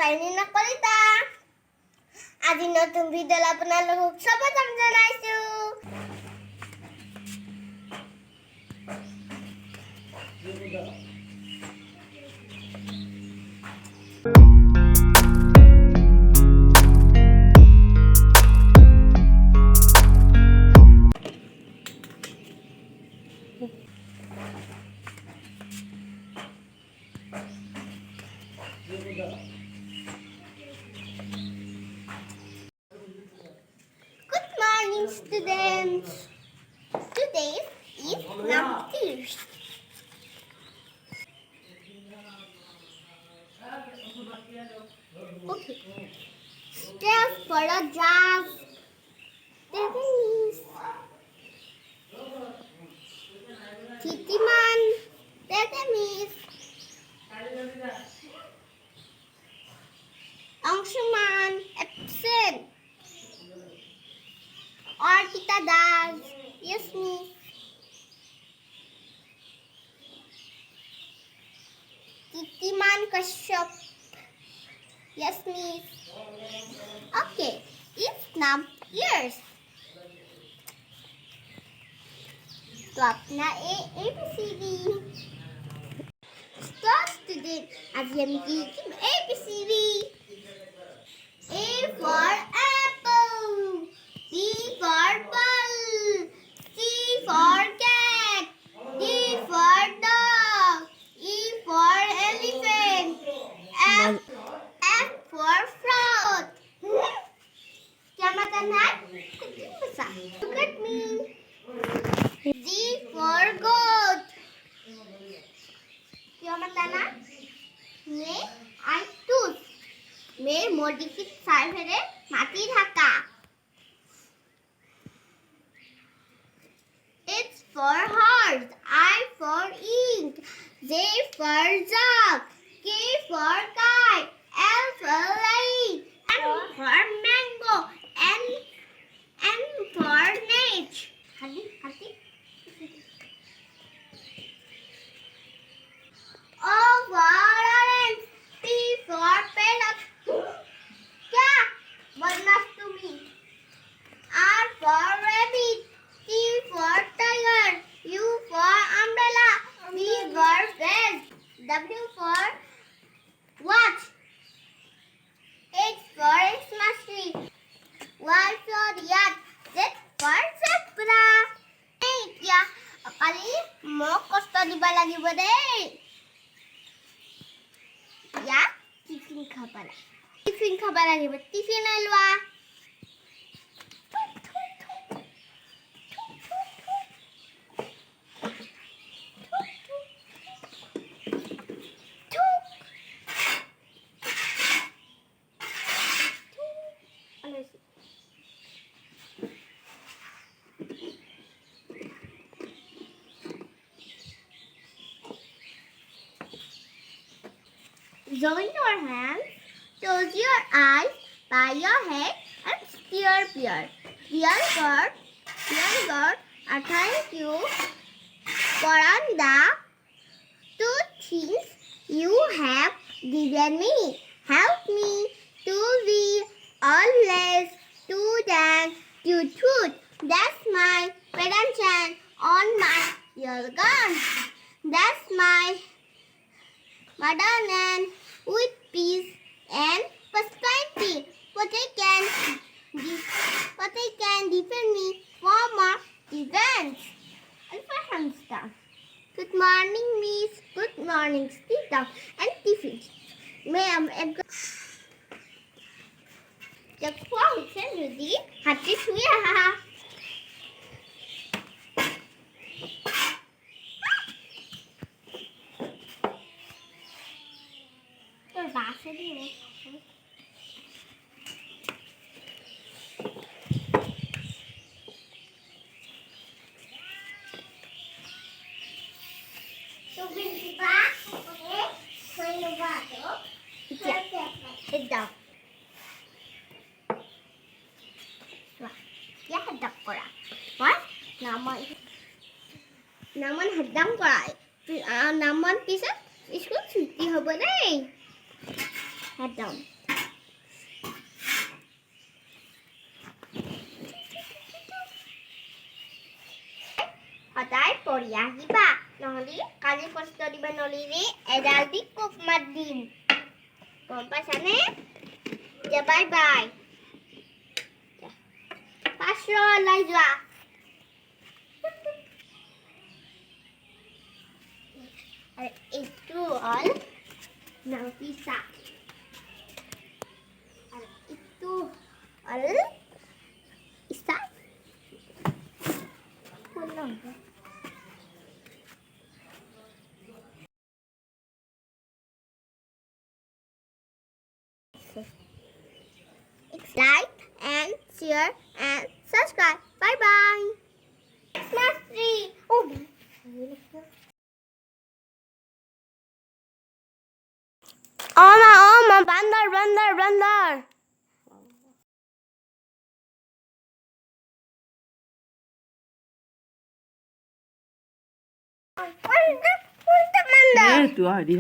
Subscribe নকৰিবা আজি নতুন ভিডিঅ' আপোনালোকক স্বাগতম জনাইছো Good morning, students. Today is number 2. Okay. Step for a jazz. Tennis. Chitiman. Tennis. Angshuman. Absent. Or kita does. Yes, miss. Chitiman Kashyap. Yes, miss. Okay. It's now years. तो अपना ABCD Start student आज हम की ABCD A for apple B for ball C for cat D for dog E for elephant F for frog क्या मतलब है Look at me G for goat क्या मतलब है मैं I tooth मैं मोटी की साइड है माटी Dhaka It's for horse I for ink J for jug K for kite L for light M for mango N for net hati O for orange P for parrot क्या बोलना तुम्ही R for rabbit T for tiger U for umbrella V for vase W for watch X for Xmas tree Y for yacht Z for zebra এতিয়া কালি মোক কষ্ট দিব লাগিব দেই या टिफिन खाबा লাগিব टिफिन লোৱা Join your hands, close your eyes, bow your head and steer clear. Dear God, I thank you for the two things you have given me. Help me to be always to dance to truth. That's my attention on my ear gun. That's my motherland with peace and prosperity. But I can defend me from events. Alpha Good morning, miss. Good morning, Steve and Tiffin. Ma'am, just for Rudy, happy to বাসে দিয়ে তো বিলবা ওকে কইলবা তো দাও ya hadap করা what নামন হাদাম করা নামন পিছত school ছুটি হ'ব দেই head down. সদায় পঢ়ি আহিবা নহ'লে কালি প্ৰশ্ন দিব নলিৰে এডাল দি কোব মাত দিম গম পাইছানে বাই বাই পাঁচশ লৈ যোৱা আৰু এইটো হ'ল নাফিসা আৰু এইটো হ'ল ইছা like and share and subscribe. Bye bye. Christmas tree. Oh. Oma, bandar. Tu đi